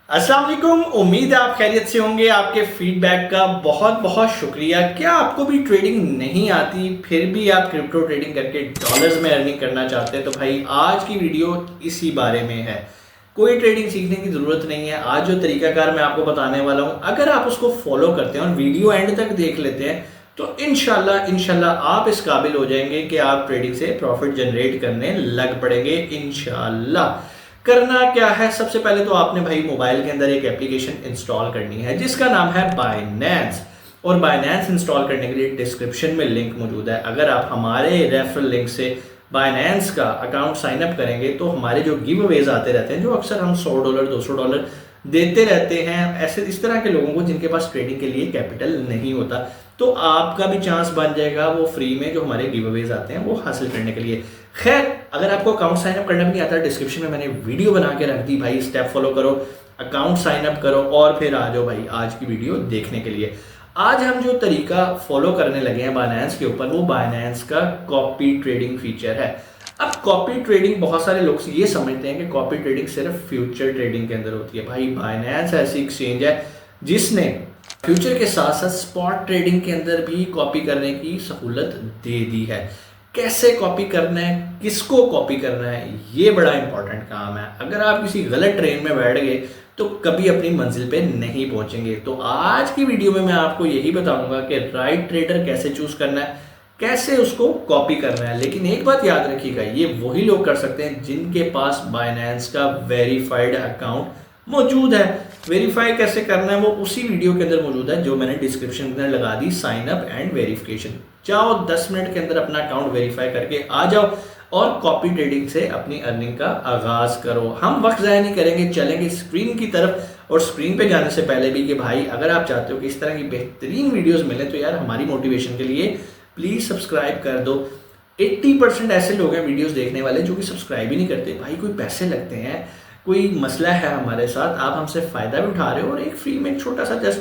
अस्सलाम वालेकुम। उम्मीद है आप खैरियत से होंगे। आपके फीडबैक का बहुत बहुत शुक्रिया। क्या आपको भी ट्रेडिंग नहीं आती फिर भी आप क्रिप्टो ट्रेडिंग करके डॉलर्स में अर्निंग करना चाहते हैं? तो भाई आज की वीडियो इसी बारे में है। कोई ट्रेडिंग सीखने की ज़रूरत नहीं है। आज जो तरीकाकार मैं आपको बताने वाला हूँ, अगर आप उसको फॉलो करते हैं और वीडियो एंड तक देख लेते हैं तो इंशाल्लाह आप इस काबिल हो जाएंगे कि आप ट्रेडिंग से प्रॉफिट जनरेट करने लग पड़ेंगे इंशाल्लाह। करना क्या है? सबसे पहले तो आपने भाई मोबाइल के अंदर एक एप्लीकेशन इंस्टॉल करनी है जिसका नाम है बाइनेंस। और बाइनेंस इंस्टॉल करने के लिए डिस्क्रिप्शन में लिंक मौजूद है। अगर आप हमारे रेफरल लिंक से बाइनेंस का अकाउंट साइन अप करेंगे तो हमारे जो गिव अवेज आते रहते हैं, जो अक्सर हम $100 $200 देते रहते हैं ऐसे इस तरह के लोगों को जिनके पास ट्रेडिंग के लिए कैपिटल नहीं होता, तो आपका भी चांस बन जाएगा वो फ्री में जो हमारे गिव अवेज आते हैं वो हासिल करने के लिए। खैर, अगर आपको अकाउंट साइन अप करना भी नहीं आता, डिस्क्रिप्शन में मैंने वीडियो बना के रख दी भाई, स्टेप फॉलो करो, अकाउंट साइन अप करो और फिर आ जाओ भाई आज की वीडियो देखने के लिए। आज हम जो तरीका फॉलो करने लगे हैं बाइनेंस के ऊपर, वो बाइनेंस का कॉपी ट्रेडिंग फीचर है। अब कॉपी ट्रेडिंग, बहुत सारे लोग ये समझते हैं कि कॉपी ट्रेडिंग सिर्फ फ्यूचर ट्रेडिंग के अंदर होती है। भाई बाइनेंस ऐसी एक्सचेंज है जिसने फ्यूचर के साथ साथ स्पॉट ट्रेडिंग के अंदर भी कॉपी करने की सहूलत दे दी है। कैसे कॉपी करना है, किसको कॉपी करना है, ये बड़ा इंपॉर्टेंट काम है। अगर आप किसी गलत ट्रेन में बैठ गए तो कभी अपनी मंजिल पे नहीं पहुंचेंगे। तो आज की वीडियो में मैं आपको यही बताऊंगा कि राइट ट्रेडर कैसे चूज करना है, कैसे उसको कॉपी करना है। लेकिन एक बात याद रखिएगा, ये वही लोग कर सकते हैं जिनके पास बाइनेंस का वेरीफाइड अकाउंट मौजूद है। वेरीफाई कैसे करना है वो उसी वीडियो के अंदर मौजूद है जो मैंने डिस्क्रिप्शन के अंदर लगा दी, साइन अप एंड वेरिफिकेशन। जाओ 10 मिनट के अंदर अपना अकाउंट वेरीफाई करके आ जाओ और कॉपी ट्रेडिंग से अपनी अर्निंग का आगाज करो। हम वक्त ज़ाया नहीं करेंगे, चलेंगे स्क्रीन की तरफ। और स्क्रीन पे जाने से पहले भी कि भाई अगर आप चाहते हो कि इस तरह की बेहतरीन वीडियोस मिले तो यार हमारी मोटिवेशन के लिए प्लीज़ सब्सक्राइब कर दो। 80% ऐसे लोग हैं वीडियोस देखने वाले जो कि सब्सक्राइब ही नहीं करते। भाई कोई पैसे लगते हैं, कोई मसला है हमारे साथ, आप हमसे फ़ायदा भी उठा रहे हो और एक फ्री में एक छोटा सा जस्ट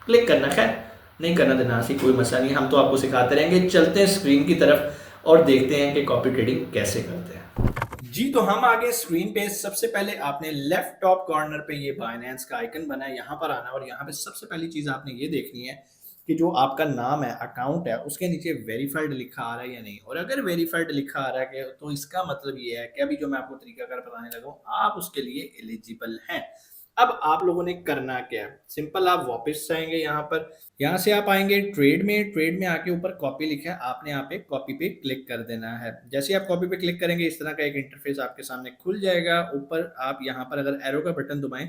क्लिक करना, खैर नहीं करना देना सी कोई मसला नहीं, हम तो आपको सिखाते रहेंगे। चलते हैं स्क्रीन की तरफ और देखते हैं कि कॉपी ट्रेडिंग कैसे करते हैं। जी, तो हम आगे स्क्रीन पे। सबसे पहले आपने लेफ्ट टॉप कॉर्नर पे ये बाइनेंस का आइकन बना है, यहाँ पर आना और यहाँ पे सबसे पहली चीज़ आपने ये देखनी है कि जो आपका नाम है, अकाउंट है, उसके नीचे वेरीफाइड लिखा आ रहा है या नहीं। और अगर वेरीफाइड लिखा आ रहा है तो इसका मतलब ये है कि अभी जो मैं आपको तरीकाकार बताने लगा हूँ आप उसके लिए एलिजिबल हैं। अब आप लोगों ने करना क्या है, सिंपल, आप वापस आएंगे यहाँ पर, यहाँ से आप आएंगे ट्रेड में। ट्रेड में आके ऊपर कॉपी लिखा है, आपने यहाँ पे कॉपी पे क्लिक कर देना है। जैसे आप कॉपी पे क्लिक करेंगे इस तरह का एक इंटरफेस आपके सामने खुल जाएगा। ऊपर आप यहाँ पर अगर एरो का बटन दबाएं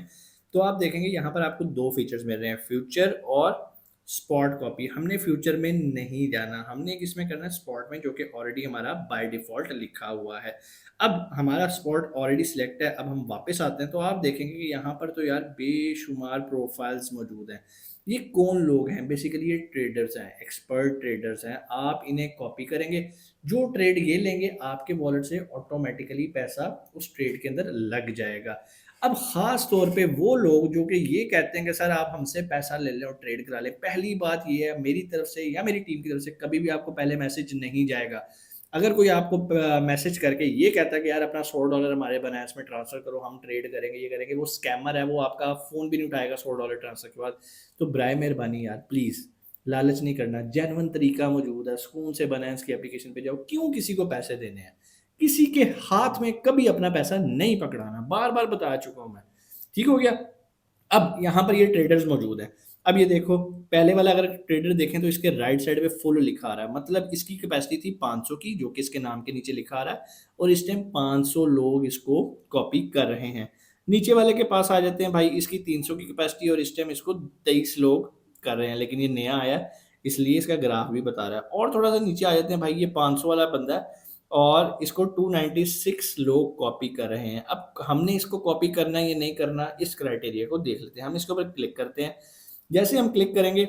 तो आप देखेंगे यहाँ पर आपको दो फीचर्स मिल रहे हैं, फ्यूचर और स्पॉट कॉपी। हमने फ्यूचर में नहीं जाना, हमने किसमें करना है, स्पॉट में, जो कि ऑलरेडी हमारा बाय डिफॉल्ट लिखा हुआ है। अब हमारा स्पॉट ऑलरेडी सिलेक्ट है। अब हम वापस आते हैं तो आप देखेंगे कि यहाँ पर तो यार बेशुमार प्रोफाइल्स मौजूद हैं। ये कौन लोग हैं? बेसिकली ये ट्रेडर्स हैं, एक्सपर्ट ट्रेडर्स हैं। आप इन्हें कॉपी करेंगे, जो ट्रेड ये लेंगे आपके वॉलेट से ऑटोमेटिकली पैसा उस ट्रेड के अंदर लग जाएगा। अब खास तौर पे वो लोग जो कि ये कहते हैं कि सर आप हमसे पैसा ले लें और ट्रेड करा लें, पहली बात ये है, मेरी तरफ से या मेरी टीम की तरफ से कभी भी आपको पहले मैसेज नहीं जाएगा। अगर कोई आपको मैसेज करके ये कहता है कि यार अपना $100 हमारे बाइनेंस में ट्रांसफर करो, हम ट्रेड करेंगे, ये करेंगे, वो स्कैमर है, वो आपका फ़ोन भी नहीं उठाएगा $100 ट्रांसफर के बाद। तो बराए मेहरबानी यार प्लीज़ लालच नहीं करना, जेन्युइन तरीका मौजूद है, सुकून से बाइनेंस की एप्लीकेशन पे जाओ। क्यों किसी को पैसे देने हैं? किसी के हाथ में कभी अपना पैसा नहीं पकड़ाना, बार बार बता चुका हूं मैं। ठीक हो गया? अब यहाँ पर ये ट्रेडर्स मौजूद हैं। अब ये देखो, पहले वाला अगर ट्रेडर देखें तो इसके राइट साइड पे फुल लिखा आ रहा है, मतलब इसकी कैपेसिटी थी 500 की, जो कि इसके नाम के नीचे लिखा आ रहा है। और इस टाइम 500 लोग इसको कॉपी कर रहे हैं। नीचे वाले के पास आ जाते हैं भाई, इसकी 300 की कैपेसिटी और इस टाइम इसको 23 लोग कर रहे हैं, लेकिन ये नया आया है इसलिए इसका ग्राफ भी बता रहा है। और थोड़ा सा नीचे आ जाते हैं भाई, ये 500 वाला बंदा है और इसको 296 लोग कॉपी कर रहे हैं। अब हमने इसको कॉपी करना है या नहीं करना, इस क्राइटेरिया को देख लेते हैं। हम इसके ऊपर क्लिक करते हैं। जैसे हम क्लिक करेंगे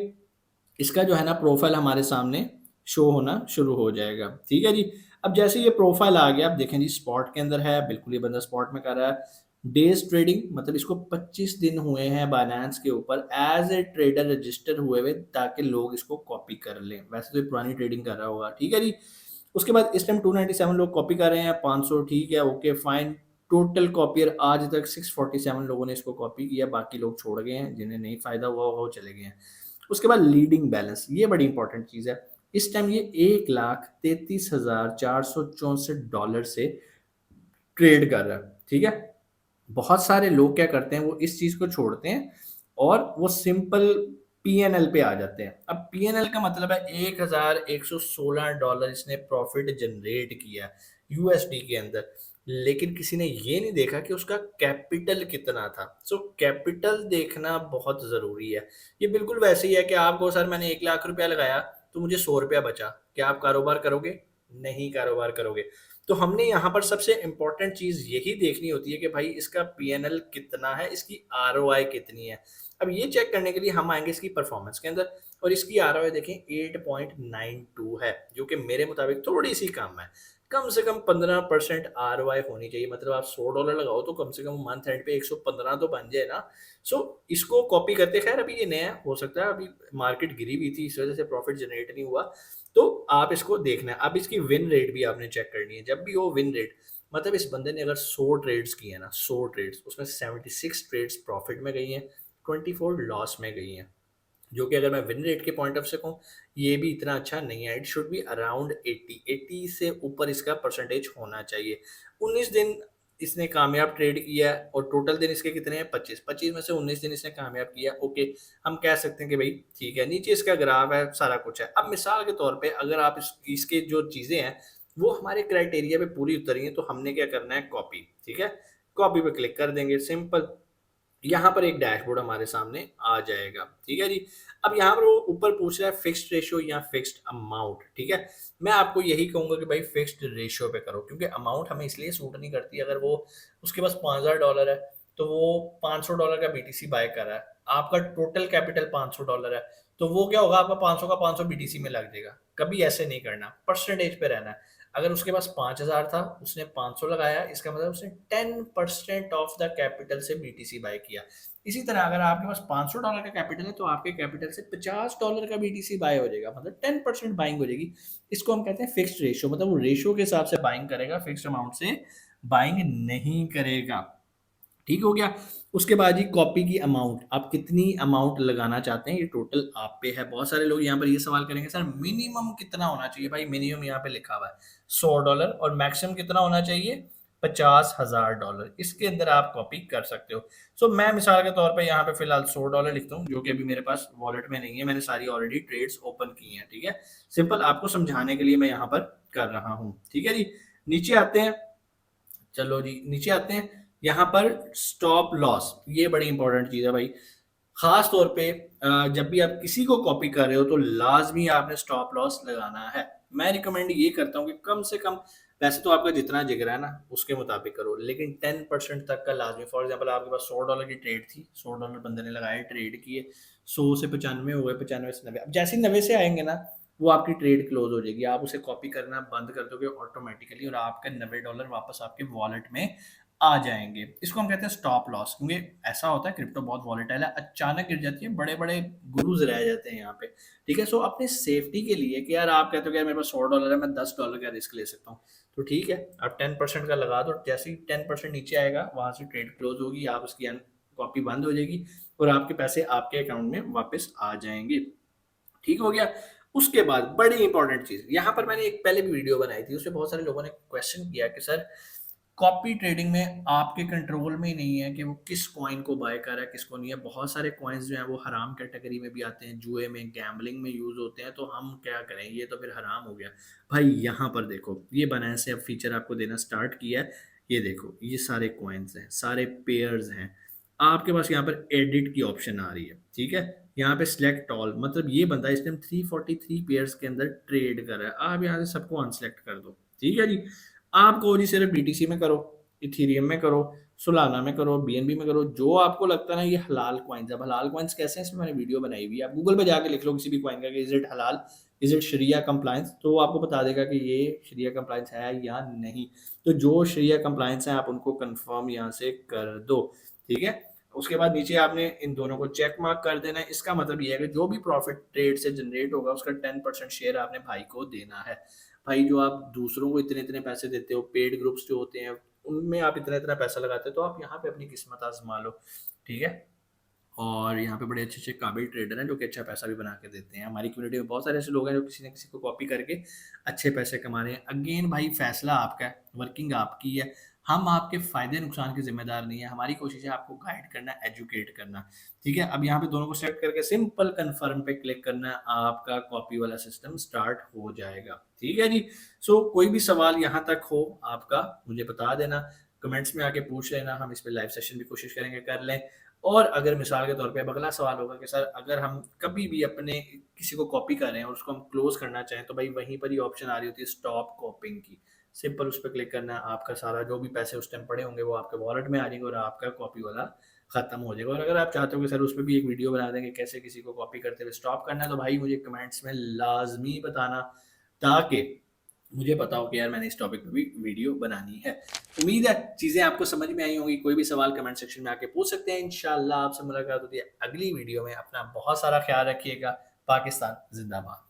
इसका जो है ना प्रोफाइल हमारे सामने शो होना शुरू हो जाएगा। ठीक है जी। अब जैसे ये प्रोफाइल आ गया, आप देखें जी स्पॉट के अंदर है, बिल्कुल ये बंदा स्पॉट में कर रहा है। डेज ट्रेडिंग, मतलब इसको 25 दिन हुए हैं बाइनेंस के ऊपर एज ए ट्रेडर रजिस्टर हुए हुए, ताकि लोग इसको कॉपी कर लें। वैसे तो ये पुरानी ट्रेडिंग कर रहा होगा। ठीक है जी। उसके बाद इस टाइम 297 लोग कॉपी कर रहे हैं, 500, ठीक है, ओके फाइन। टोटल कॉपियर आज तक 647 लोगों ने इसको कॉपी किया, बाकी लोग छोड़ गए हैं, जिन्हें नहीं फ़ायदा हुआ वो चले गए हैं। उसके बाद लीडिंग बैलेंस, ये बड़ी इंपॉर्टेंट चीज़ है। इस टाइम ये $1,33,464 से ट्रेड कर रहा है, ठीक है? बहुत सारे लोग क्या करते हैं, वो इस चीज़ को छोड़ते हैं और वो सिंपल पीएनएल पे आ जाते हैं। अब पीएनएल का मतलब है $1,116 इसने प्रॉफिट जनरेट किया यूएसडी के अंदर, लेकिन किसी ने ये नहीं देखा कि उसका कैपिटल कितना था। सो कैपिटल देखना बहुत ज़रूरी है। ये बिल्कुल वैसे ही है कि आपको सर मैंने 1 लाख रुपया लगाया तो मुझे 100 रुपया बचा, क्या आप कारोबार करोगे? नहीं कारोबार करोगे। तो हमने यहाँ पर सबसे इम्पोर्टेंट चीज़ यही देखनी होती है कि भाई इसका पीएनएल कितना है, इसकी आरओआई कितनी है। अब ये चेक करने के लिए हम आएंगे इसकी परफॉर्मेंस के अंदर और इसकी आरओआई देखें 8.92 है, जो कि मेरे मुताबिक थोड़ी सी कम है। कम से कम 15% आरओआई होनी चाहिए, मतलब आप $100 लगाओ तो कम से कम मंथ एंड पे 115 तो बन जाए ना। सो इसको कॉपी करते, खैर अभी ये नया हो सकता है, अभी मार्केट गिरी हुई थी इस वजह से प्रॉफिट जनरेट नहीं हुआ, तो आप इसको देखना है। अब इसकी विन रेट भी आपने चेक करनी है। जब भी हो विन रेट, मतलब इस बंदे ने अगर 100 ट्रेड्स किए ना, 100 ट्रेड्स, उसमें 76 ट्रेड्स प्रॉफिट में गई हैं, 24 लॉस में गई हैं, जो कि अगर मैं विन रेट के पॉइंट ऑफ से कहूँ, ये भी इतना अच्छा नहीं है। इट शुड बी अराउंड 80 से ऊपर इसका परसेंटेज होना चाहिए। 19 दिन इसने कामयाब ट्रेड किया और टोटल दिन इसके कितने हैं? 25 में से 19 दिन इसने कामयाब किया। ओके, हम कह सकते हैं कि भाई ठीक है, नीचे इसका ग्राफ है, सारा कुछ है। अब मिसाल के तौर पे अगर आप इसके जो चीज़ें हैं वो हमारे क्राइटेरिया पे पूरी उतरी हैं, तो हमने क्या करना है? कॉपी, ठीक है, कॉपी पे क्लिक कर देंगे, सिंपल। यहाँ पर एक डैशबोर्ड हमारे सामने आ जाएगा, ठीक है जी। अब यहाँ पर वो ऊपर पूछ रहा है फिक्स्ड रेशियो या फिक्स्ड अमाउंट, ठीक है। मैं आपको यही कहूंगा कि भाई फिक्स्ड रेशियो पे करो, क्योंकि अमाउंट हमें इसलिए सूट नहीं करती। अगर वो उसके पास $5,000 है तो वो $500 का बीटीसी बाय कर रहा है, आपका टोटल कैपिटल $500 है, तो वो क्या होगा? आपका 500 का 500 बीटीसी में लग जाएगा। कभी ऐसे नहीं करना, परसेंटेज पे रहना है। अगर उसके पास 5,000 था, उसने 500 लगाया, इसका मतलब उसने 10% ऑफ द कैपिटल से बीटीसी बाय किया। इसी तरह अगर आपके पास $500 का कैपिटल है तो आपके कैपिटल से $50 का बीटीसी बाय हो जाएगा, मतलब 10% बाइंग हो जाएगी। इसको हम कहते हैं फिक्स्ड रेशियो, मतलब वो रेशियो के हिसाब से बाइंग करेगा, फिक्स्ड अमाउंट से बाइंग नहीं करेगा। ठीक हो गया। उसके बाद ही कॉपी की अमाउंट, आप कितनी अमाउंट लगाना चाहते हैं, ये टोटल आप पे है। बहुत सारे लोग यहाँ पर ये सवाल करेंगे सर मिनिमम कितना होना चाहिए? भाई मिनिमम यहाँ पे लिखा हुआ है $100 और मैक्सिमम कितना होना चाहिए? $50,000। इसके अंदर आप कॉपी कर सकते हो। सो मैं मिसाल के तौर पे यहाँ पे फिलहाल $100 लिखता हूँ, जो कि अभी मेरे पास वॉलेट में नहीं है, मैंने सारी ऑलरेडी ट्रेड्स ओपन की हैं, ठीक है। सिंपल आपको समझाने के लिए मैं यहाँ पर कर रहा हूँ, ठीक है जी। नीचे आते हैं, चलो जी नीचे आते हैं। यहाँ पर स्टॉप लॉस, ये बड़ी इंपॉर्टेंट चीज़ है भाई। खास तौर पे जब भी आप किसी को कॉपी कर रहे हो तो लाजमी आपने स्टॉप लॉस लगाना है। मैं रिकमेंड ये करता हूँ कि कम से कम, वैसे तो आपका जितना जिगर है ना उसके मुताबिक करो, लेकिन 10% तक का लाजमी। फॉर एग्जांपल आपके पास $100 की ट्रेड थी, $100 बंदे ने लगाए, ट्रेड किए, 100 से 95 हो गए, 95 से 90। अब जैसे ही 90 से आएंगे ना, वो आपकी ट्रेड क्लोज हो जाएगी, आप उसे कॉपी करना बंद कर दोगे ऑटोमेटिकली और आपका $90 वापस आपके वॉलेट में आ जाएंगे। इसको हम कहते हैं स्टॉप लॉस, क्योंकि ऐसा होता है क्रिप्टो बहुत वॉलेटाइल है, अचानक गिर जाती है, बड़े बड़े गुरुज रह जाते हैं यहाँ पे, ठीक है। सो अपनी सेफ्टी के लिए कि यार आप कहते हो कि यार मेरे पास $100 है, मैं $10 का रिस्क ले सकता हूँ, तो ठीक है आप 10% का लगा दो। जैसे ही 10% नीचे आएगा वहां से ट्रेड क्लोज होगी, आप उसकी कॉपी बंद हो जाएगी और आपके पैसे आपके अकाउंट में वापस आ जाएंगे। ठीक हो गया। उसके बाद बड़ी इंपॉर्टेंट चीज, यहाँ पर मैंने एक पहले भी वीडियो बनाई थी, उसमें बहुत सारे लोगों ने क्वेश्चन किया कि सर कॉपी ट्रेडिंग में आपके कंट्रोल में ही नहीं है कि वो किस कॉइन को बाय कर रहा है किसको नहीं है। बहुत सारे कॉइन्स जो हैं वो हराम कैटेगरी में भी आते हैं, जुए में, गैम्बलिंग में यूज होते हैं, तो हम क्या करें, ये तो फिर हराम हो गया। भाई यहाँ पर देखो, ये बनाने से अब फीचर आपको देना स्टार्ट किया है। ये देखो, ये सारे कॉइन्स हैं, सारे पेयर्स हैं, आपके पास यहाँ पर एडिट की ऑप्शन आ रही है, ठीक है। यहाँ पे सिलेक्ट ऑल, मतलब ये बंदा इस टाइम 343 पेयर्स के अंदर ट्रेड कर रहा है, आप यहाँ से सबको अनसेलेक्ट कर दो, ठीक है जी। आपको जी सिर्फ बीटीसी में करो, इथीरियम में करो, सोलाना में करो, बीएनबी में करो, जो आपको लगता है ना ये हलाल कॉइन्स है। हलाल कॉइन्स कैसे हैं, इसमें मैंने वीडियो बनाई हुई है, आप गूगल पे जाके लिख लो किसी भी कॉइन का कि इज इट हलाल, इज इट शरिया कंप्लायंस, तो वो आपको बता देगा कि ये शरिया कंप्लायंस है या नहीं। तो जो शरिया कंप्लायंस है आप उनको कंफर्म यहाँ से कर दो, ठीक है। उसके बाद नीचे आपने इन दोनों को चेक मार्क कर देना है। इसका मतलब ये है कि जो भी प्रॉफिट ट्रेड से जनरेट होगा उसका 10% शेयर आपने भाई को देना है। भाई जो आप दूसरों को इतने इतने पैसे देते हो, पेड ग्रुप्स जो होते हैं उनमें आप इतना इतना पैसा लगाते हो, तो आप यहाँ पे अपनी किस्मत आजमा लो, ठीक है। और यहाँ पे बड़े अच्छे-अच्छे काबिल ट्रेडर हैं जो कि अच्छा पैसा भी बना के देते हैं। हमारी कम्युनिटी में बहुत सारे ऐसे लोग हैं जो किसी न किसी को कॉपी करके अच्छे पैसे कमा रहे हैं। अगेन भाई फैसला आपका है, वर्किंग आपकी है। हम आपके फ़ायदे नुकसान के ज़िम्मेदार नहीं है। हमारी कोशिश है आपको गाइड करना, एजुकेट करना, ठीक है। अब यहाँ पे दोनों को सेलेक्ट करके सिंपल कन्फर्म पे क्लिक करना है, आपका कॉपी वाला सिस्टम स्टार्ट हो जाएगा, ठीक है जी। सो कोई भी सवाल यहाँ तक हो आपका मुझे बता देना, कमेंट्स में आके पूछ लेना, हम इस पे लाइव सेशन भी कोशिश करेंगे कर लें। और अगर मिसाल के तौर पे अब अगला सवाल होगा कि सर अगर हम कभी भी अपने किसी को कॉपी कर रहे हैं और उसको हम क्लोज करना चाहें, तो भाई वहीं पर ही ऑप्शन आ रही होती है स्टॉप कॉपिंग की। सिंपल उस पर क्लिक करना है, आपका सारा जो भी पैसे उस टाइम पड़े होंगे वो आपके वॉलेट में आ जाएंगे और आपका कॉपी वाला खत्म हो जाएगा। और अगर आप चाहते हो कि सर उस पर भी एक वीडियो बना देंगे कैसे किसी को कॉपी करते हुए स्टॉप करना है, तो भाई मुझे कमेंट्स में लाजमी बताना, ताकि मुझे पता हो कि यार मैंने इस टॉपिक पे भी वीडियो बनानी है। उम्मीद है चीज़ें आपको समझ में आई होंगी। कोई भी सवाल कमेंट सेक्शन में आके पूछ सकते हैं। इंशाल्लाह आपसे मुलाकात होती है अगली वीडियो में। अपना बहुत सारा ख्याल रखिएगा। पाकिस्तान जिंदाबाद।